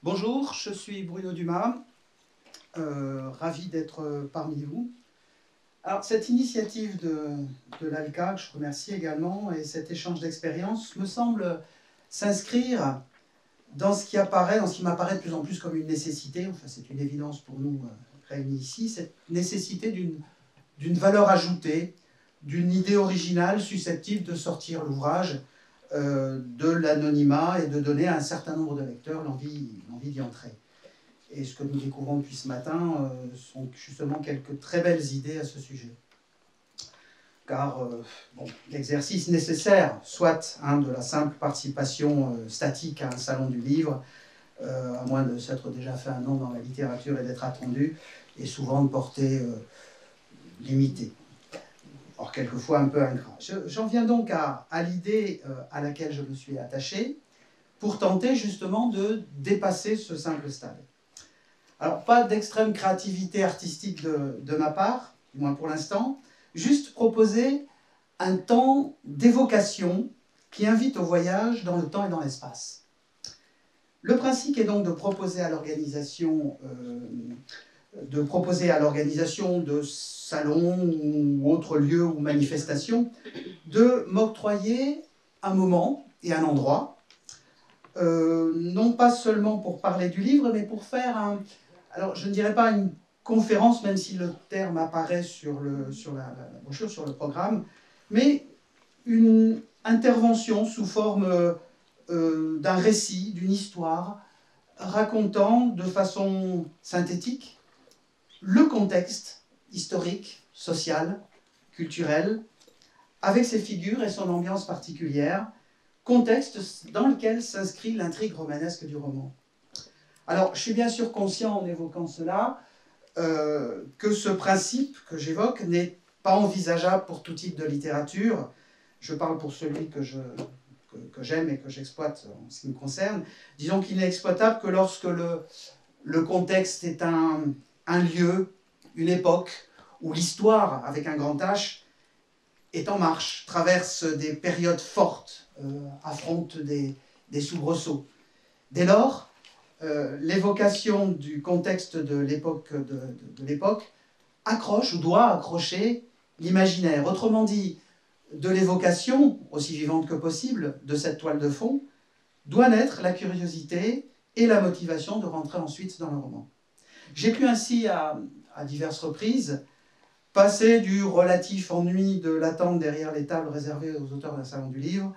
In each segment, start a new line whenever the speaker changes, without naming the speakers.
Bonjour, je suis Bruno Dumas, ravi d'être parmi vous. Alors, cette initiative de l'ALCA, que je remercie également, et cet échange d'expériences me semble s'inscrire dans ce qui m'apparaît de plus en plus comme une nécessité, enfin c'est une évidence pour nous réunis ici, cette nécessité d'une valeur ajoutée, d'une idée originale susceptible de sortir l'ouvrage de l'anonymat et de donner à un certain nombre de lecteurs l'envie d'y entrer. Et ce que nous découvrons depuis ce matin sont justement quelques très belles idées à ce sujet. Car l'exercice nécessaire, soit de la simple participation statique à un salon du livre, à moins de s'être déjà fait un nom dans la littérature et d'être attendu, est souvent de portée limitée. Or, quelquefois un peu ingrat. J'en viens donc à l'idée à laquelle je me suis attaché, pour tenter justement de dépasser ce simple stade. Alors, pas d'extrême créativité artistique de ma part, du moins pour l'instant, juste proposer un temps d'évocation qui invite au voyage dans le temps et dans l'espace. Le principe est donc de proposer à l'organisation de salons ou autres lieux ou manifestations de m'octroyer un moment et un endroit, non pas seulement pour parler du livre, mais pour faire alors je ne dirais pas une conférence, même si le terme apparaît sur la brochure, sur le programme, mais une intervention sous forme d'un récit, d'une histoire, racontant de façon synthétique le contexte historique, social, culturel, avec ses figures et son ambiance particulière, contexte dans lequel s'inscrit l'intrigue romanesque du roman. Alors, je suis bien sûr conscient en évoquant cela que ce principe que j'évoque n'est pas envisageable pour tout type de littérature. Je parle pour celui que j'aime et que j'exploite en ce qui me concerne. Disons qu'il n'est exploitable que lorsque le contexte est un lieu, une époque, où l'histoire, avec un grand H, est en marche, traverse des périodes fortes, affronte des soubresauts. Dès lors, l'évocation du contexte de l'époque accroche ou doit accrocher l'imaginaire. Autrement dit, de l'évocation, aussi vivante que possible, de cette toile de fond, doit naître la curiosité et la motivation de rentrer ensuite dans le roman. J'ai pu ainsi, à diverses reprises, passer du relatif ennui de l'attente derrière les tables réservées aux auteurs d'un salon du livre,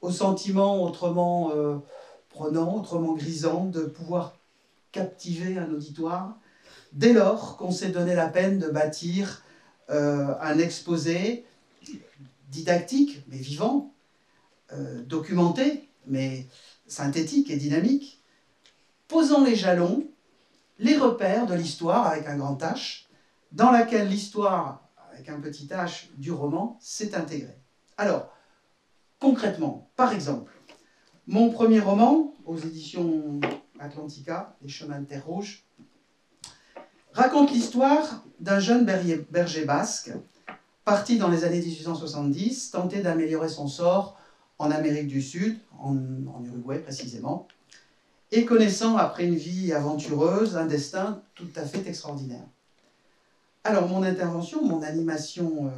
au sentiment autrement prenant, autrement grisant, de pouvoir captiver un auditoire, dès lors qu'on s'est donné la peine de bâtir un exposé didactique, mais vivant, documenté, mais synthétique et dynamique, posant les jalons, les repères de l'histoire avec un grand H, dans laquelle l'histoire, avec un petit h, du roman, s'est intégrée. Alors, concrètement, par exemple, mon premier roman, aux éditions Atlantica, Les chemins de terre rouge, raconte l'histoire d'un jeune berger basque, parti dans les années 1870, tenter d'améliorer son sort en Amérique du Sud, en Uruguay précisément, et connaissant, après une vie aventureuse, un destin tout à fait extraordinaire. Alors, mon intervention, mon animation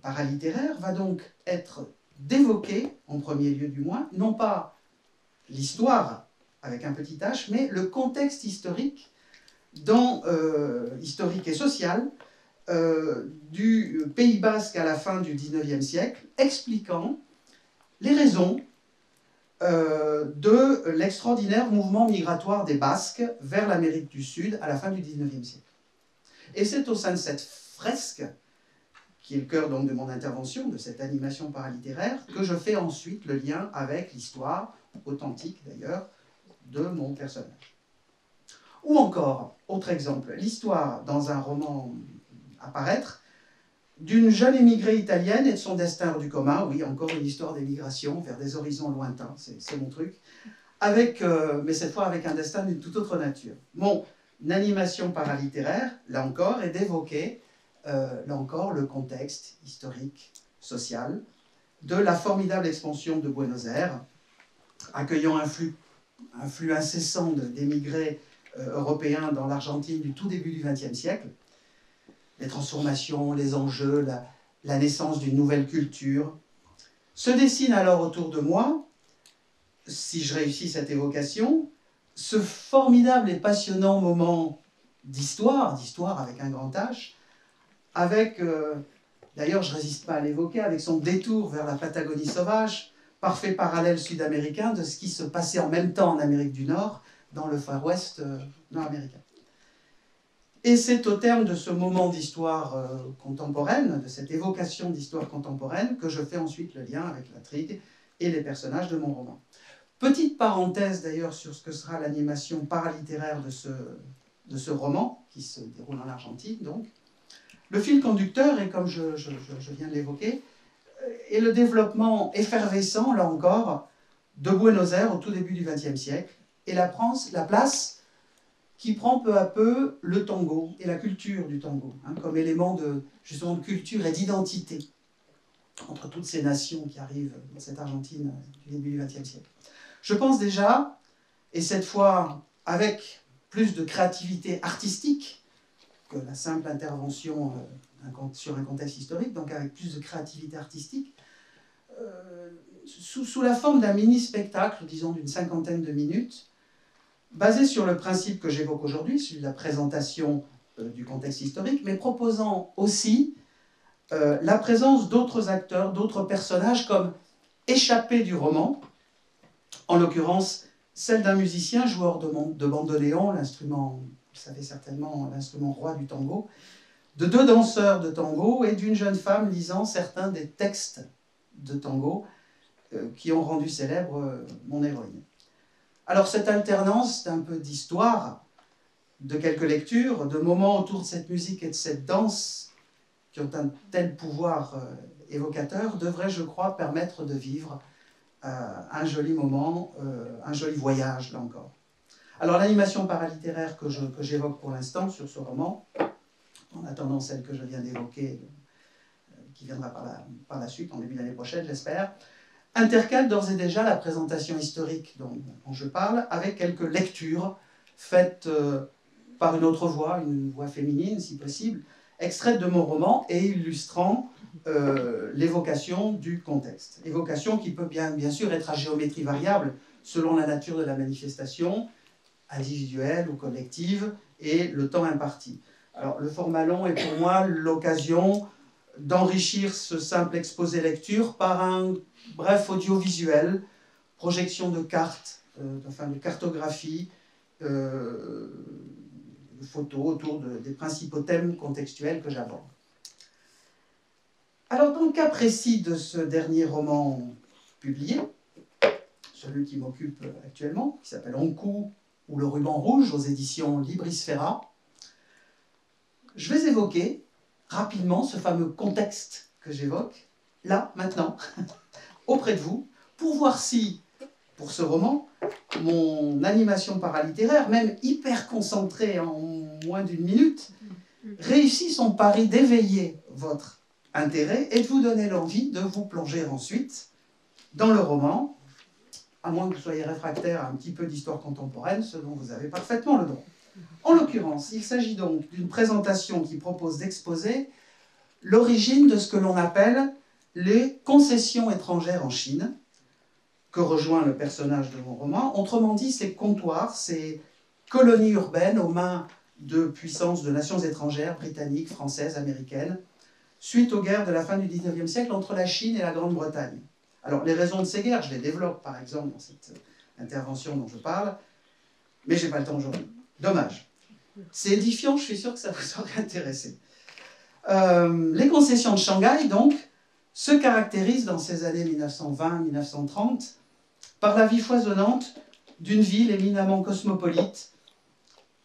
paralittéraire va donc être d'évoquer, en premier lieu du moins, non pas l'histoire avec un petit h, mais le contexte historique, historique et social, du Pays basque à la fin du XIXe siècle, expliquant les raisons de l'extraordinaire mouvement migratoire des Basques vers l'Amérique du Sud à la fin du XIXe siècle. Et c'est au sein de cette fresque, qui est le cœur donc de mon intervention, de cette animation paralittéraire, que je fais ensuite le lien avec l'histoire, authentique d'ailleurs, de mon personnage. Ou encore, autre exemple, l'histoire dans un roman à paraître, d'une jeune émigrée italienne et de son destin hors du commun, oui, encore une histoire d'émigration vers des horizons lointains, c'est mon truc, mais cette fois avec un destin d'une toute autre nature. Mon animation paralittéraire, là encore, est d'évoquer, là encore, le contexte historique, social, de la formidable expansion de Buenos Aires, accueillant un flux un flux incessant d'émigrés européens dans l'Argentine du tout début du XXe siècle. Les transformations, les enjeux, la naissance d'une nouvelle culture. Se dessine alors autour de moi, si je réussis cette évocation, ce formidable et passionnant moment d'histoire avec un grand H, avec, d'ailleurs je ne résiste pas à l'évoquer, avec son détour vers la Patagonie sauvage, parfait parallèle sud-américain de ce qui se passait en même temps en Amérique du Nord, dans le Far West nord-américain. Et c'est au terme de ce moment d'histoire contemporaine, de cette évocation d'histoire contemporaine, que je fais ensuite le lien avec l'intrigue et les personnages de mon roman. Petite parenthèse d'ailleurs sur ce que sera l'animation paralittéraire de ce roman, qui se déroule en Argentine donc. Le fil conducteur, et comme je viens de l'évoquer, est le développement effervescent, là encore, de Buenos Aires au tout début du XXe siècle, et la place qui prend peu à peu le tango et la culture du tango, hein, comme élément justement de culture et d'identité entre toutes ces nations qui arrivent dans cette Argentine du début du XXe siècle. Je pense déjà, et cette fois avec plus de créativité artistique que la simple intervention sur un contexte historique, donc avec plus de créativité artistique, sous la forme d'un mini-spectacle, disons d'une 50aine de minutes, basé sur le principe que j'évoque aujourd'hui, celui de la présentation du contexte historique, mais proposant aussi la présence d'autres acteurs, d'autres personnages comme échappés du roman, en l'occurrence celle d'un musicien joueur de bandoneon, l'instrument, vous savez certainement, l'instrument roi du tango, de deux danseurs de tango et d'une jeune femme lisant certains des textes de tango qui ont rendu célèbre mon héroïne. Alors cette alternance d'un peu d'histoire, de quelques lectures, de moments autour de cette musique et de cette danse qui ont un tel pouvoir évocateur, devrait, je crois, permettre de vivre un joli moment, un joli voyage, là encore. Alors l'animation paralittéraire que j'évoque pour l'instant sur ce roman, en attendant celle que je viens d'évoquer, qui viendra par la suite, en début d'année prochaine, j'espère, intercale d'ores et déjà la présentation historique dont je parle, avec quelques lectures faites par une autre voix, une voix féminine si possible, extraite de mon roman et illustrant l'évocation du contexte. Évocation qui peut bien sûr être à géométrie variable selon la nature de la manifestation, individuelle ou collective, et le temps imparti. Alors le format long est pour moi l'occasion d'enrichir ce simple exposé lecture par un bref audiovisuel, projection de cartes, de cartographie, de photos autour des principaux thèmes contextuels que j'aborde. Alors dans le cas précis de ce dernier roman publié, celui qui m'occupe actuellement, qui s'appelle Onku ou Le Ruban Rouge aux éditions Librisfera, je vais évoquer rapidement ce fameux contexte que j'évoque, là, maintenant, auprès de vous, pour voir si, pour ce roman, mon animation paralittéraire, même hyper concentrée en moins d'une minute, réussit son pari d'éveiller votre intérêt et de vous donner l'envie de vous plonger ensuite dans le roman, à moins que vous soyez réfractaire à un petit peu d'histoire contemporaine, ce dont vous avez parfaitement le droit. En l'occurrence, il s'agit donc d'une présentation qui propose d'exposer l'origine de ce que l'on appelle les concessions étrangères en Chine, que rejoint le personnage de mon roman. Autrement dit, ces comptoirs, ces colonies urbaines aux mains de puissances de nations étrangères, britanniques, françaises, américaines, suite aux guerres de la fin du XIXe siècle entre la Chine et la Grande-Bretagne. Alors, les raisons de ces guerres, je les développe, par exemple, dans cette intervention dont je parle, mais je n'ai pas le temps aujourd'hui. Dommage. C'est édifiant, je suis sûr que ça vous aurait intéressé. Les concessions de Shanghai, donc, se caractérisent dans ces années 1920-1930 par la vie foisonnante d'une ville éminemment cosmopolite,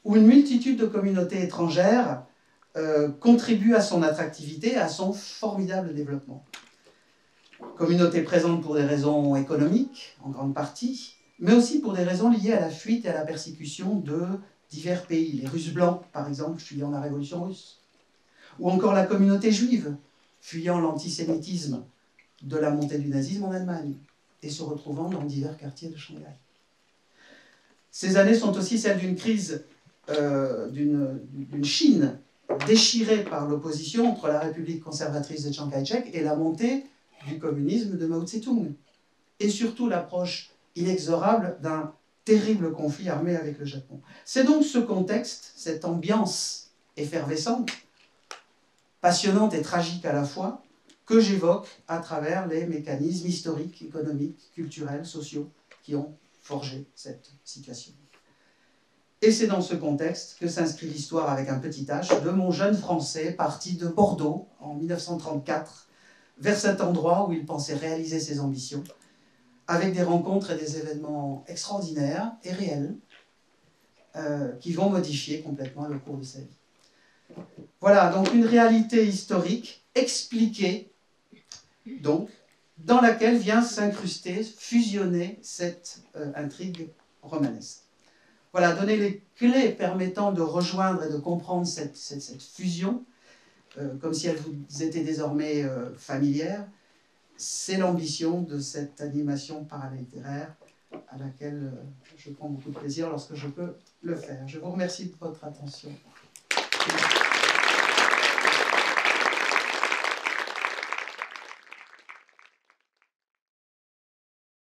où une multitude de communautés étrangères contribuent à son attractivité et à son formidable développement. Communautés présentes pour des raisons économiques, en grande partie, mais aussi pour des raisons liées à la fuite et à la persécution de divers pays. Les Russes blancs, par exemple, fuyant la Révolution russe. Ou encore la communauté juive, fuyant l'antisémitisme de la montée du nazisme en Allemagne et se retrouvant dans divers quartiers de Shanghai. Ces années sont aussi celles d'une crise, d'une Chine déchirée par l'opposition entre la République conservatrice de Chiang Kai-shek et la montée du communisme de Mao Tse-tung. Et surtout l'approche inexorable d'un terrible conflit armé avec le Japon. C'est donc ce contexte, cette ambiance effervescente, passionnante et tragique à la fois, que j'évoque à travers les mécanismes historiques, économiques, culturels, sociaux qui ont forgé cette situation. Et c'est dans ce contexte que s'inscrit l'histoire avec un petit H de mon jeune Français parti de Bordeaux en 1934 vers cet endroit où il pensait réaliser ses ambitions, avec des rencontres et des événements extraordinaires et réels qui vont modifier complètement le cours de sa vie. Voilà, donc une réalité historique expliquée, donc, dans laquelle vient s'incruster, fusionner cette intrigue romanesque. Voilà, donner les clés permettant de rejoindre et de comprendre cette fusion, comme si elle vous était désormais familière, c'est l'ambition de cette animation paralittéraire à laquelle je prends beaucoup de plaisir lorsque je peux le faire. Je vous remercie de votre attention.